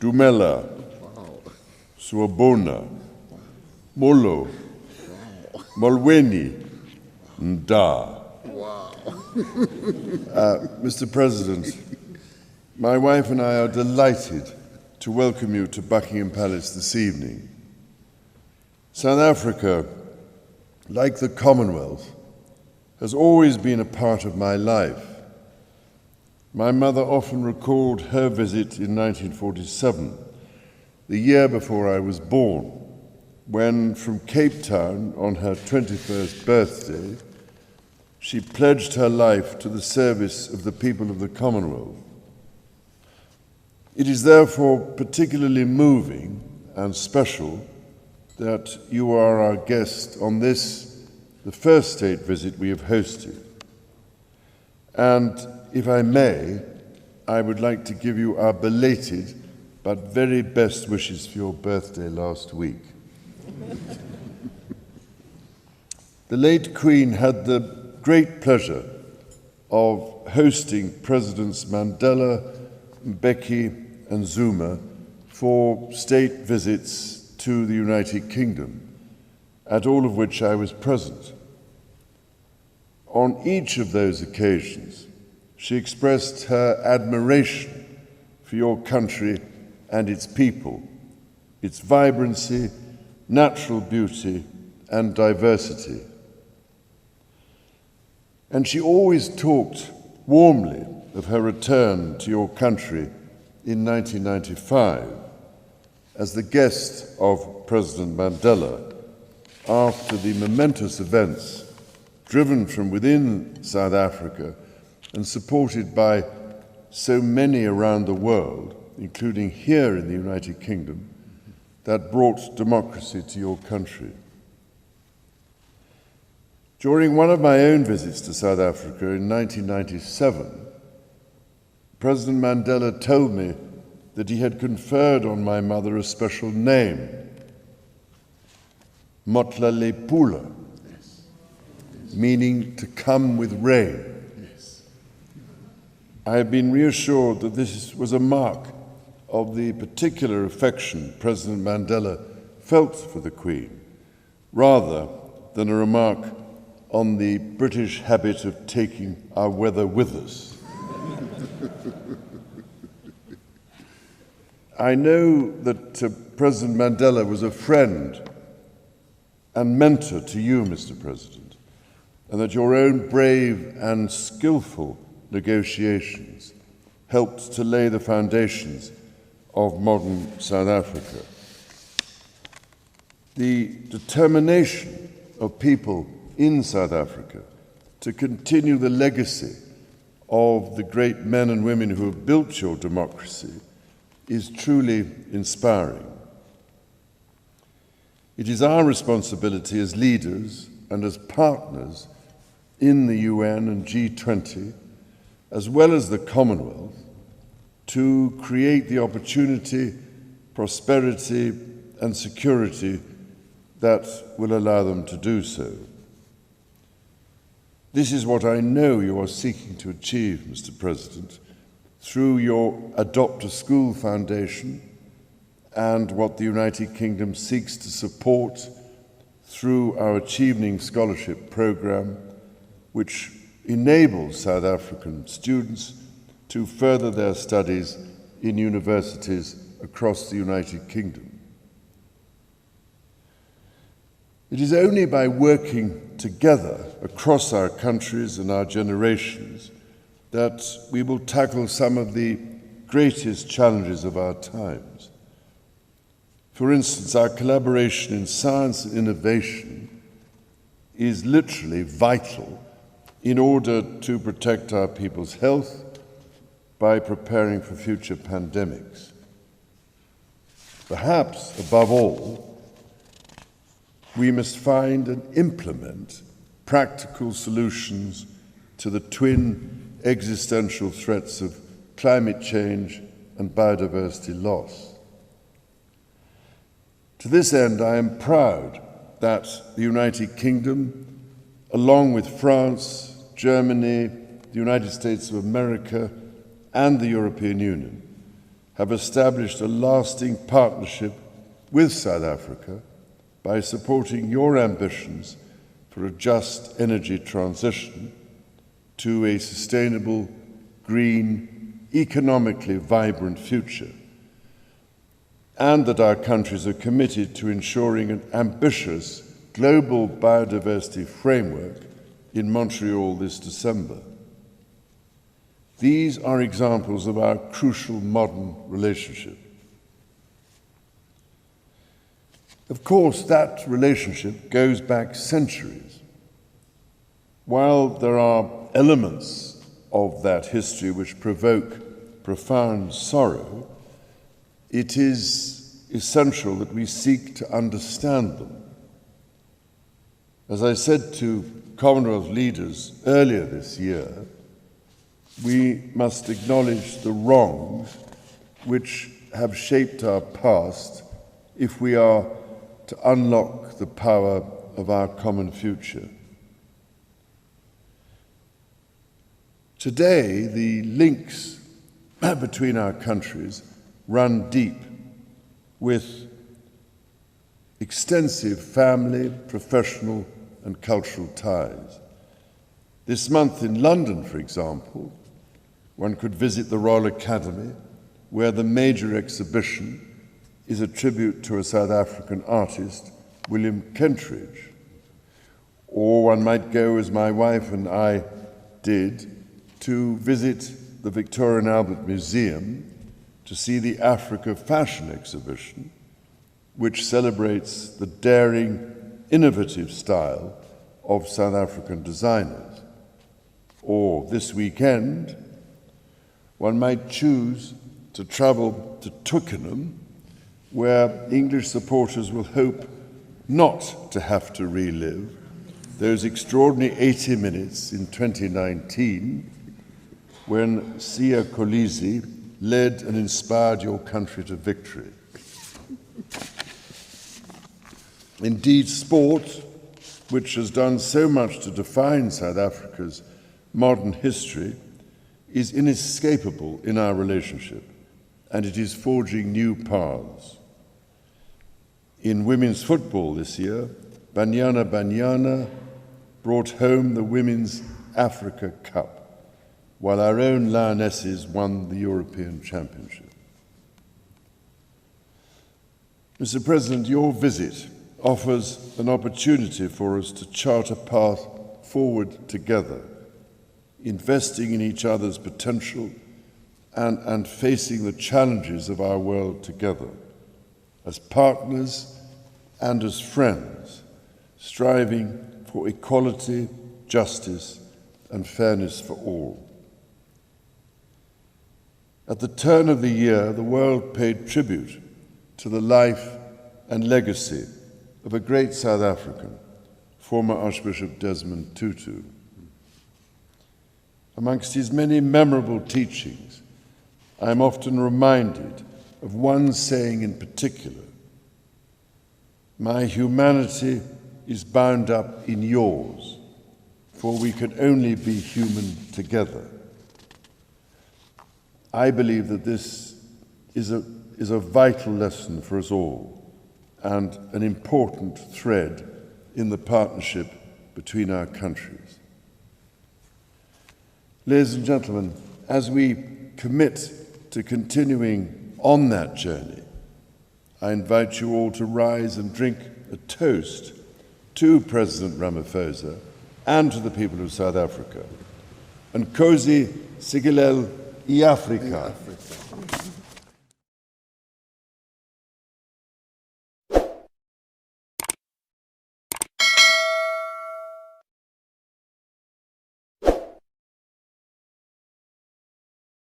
Dumela, Suabona, Molo, Molweni, Nda. Mr. President, my wife and I are delighted to welcome you to Buckingham Palace this evening. South Africa, like the Commonwealth, has always been a part of my life. My mother often recalled her visit in 1947, the year before I was born, when from Cape Town on her 21st birthday, she pledged her life to the service of the people of the Commonwealth. It is therefore particularly moving and special that you are our guest on this, the first state visit we have hosted. And if I may, I would like to give you our belated but very best wishes for your birthday last week. The late Queen had the great pleasure of hosting Presidents Mandela, Mbeki, and Zuma for state visits to the United Kingdom, at all of which I was present. On each of those occasions, she expressed her admiration for your country and its people, its vibrancy, natural beauty, and diversity. And she always talked warmly of her return to your country in 1995 as the guest of President Mandela after the momentous events driven from within South Africa and supported by so many around the world, including here in the United Kingdom, that brought democracy to your country. During one of my own visits to South Africa in 1997, President Mandela told me that he had conferred on my mother a special name, Motlalepula, meaning to come with rain. I have been reassured that this was a mark of the particular affection President Mandela felt for the Queen, rather than a remark on the British habit of taking our weather with us. I know that President Mandela was a friend and mentor to you, Mr. President, and that your own brave and skillful negotiations helped to lay the foundations of modern South Africa. The determination of people in South Africa to continue the legacy of the great men and women who have built your democracy is truly inspiring. It is our responsibility as leaders and as partners in the UN and G20, as well as the Commonwealth, to create the opportunity, prosperity, and security that will allow them to do so. This is what I know you are seeking to achieve, Mr. President, through your Adopt a School Foundation and what the United Kingdom seeks to support through our Achieving Scholarship Programme, which enables South African students to further their studies in universities across the United Kingdom. It is only by working together across our countries and our generations that we will tackle some of the greatest challenges of our times. For instance, our collaboration in science and innovation is literally vital in order to protect our people's health by preparing for future pandemics. Perhaps, above all, we must find and implement practical solutions to the twin existential threats of climate change and biodiversity loss. To this end, I am proud that the United Kingdom, along with France, Germany, the United States of America, and the European Union, have established a lasting partnership with South Africa by supporting your ambitions for a just energy transition to a sustainable, green, economically vibrant future, and that our countries are committed to ensuring an ambitious global biodiversity framework in Montreal this December. These are examples of our crucial modern relationship. Of course, that relationship goes back centuries. While there are elements of that history which provoke profound sorrow, it is essential that we seek to understand them. As I said to Commonwealth leaders earlier this year, we must acknowledge the wrongs which have shaped our past if we are to unlock the power of our common future. Today, the links between our countries run deep, with extensive family, professional, and cultural ties. This month in London, for example, one could visit the Royal Academy, where the major exhibition is a tribute to a South African artist, William Kentridge. Or one might go, as my wife and I did, to visit the Victoria and Albert Museum to see the Africa Fashion Exhibition, which celebrates the daring, innovative style of South African designers. Or this weekend, one might choose to travel to Twickenham, where English supporters will hope not to have to relive those extraordinary 80 minutes in 2019 when Siya Kolisi led and inspired your country to victory. Indeed, sport, which has done so much to define South Africa's modern history, is inescapable in our relationship, and it is forging new paths. In women's football this year, Banyana Banyana brought home the Women's Africa Cup, while our own Lionesses won the European Championship. Mr. President, your visit offers an opportunity for us to chart a path forward together, investing in each other's potential and facing the challenges of our world together, as partners and as friends, striving for equality, justice, and fairness for all. At the turn of the year, the world paid tribute to the life and legacy of a great South African, former Archbishop Desmond Tutu. Amongst his many memorable teachings, I am often reminded of one saying in particular: "My humanity is bound up in yours, for we can only be human together." I believe that this is a vital lesson for us all and an important thread in the partnership between our countries. Ladies and gentlemen, as we commit to continuing on that journey, I invite you all to rise and drink a toast to President Ramaphosa and to the people of South Africa. Nkosi Sikelel' iAfrika.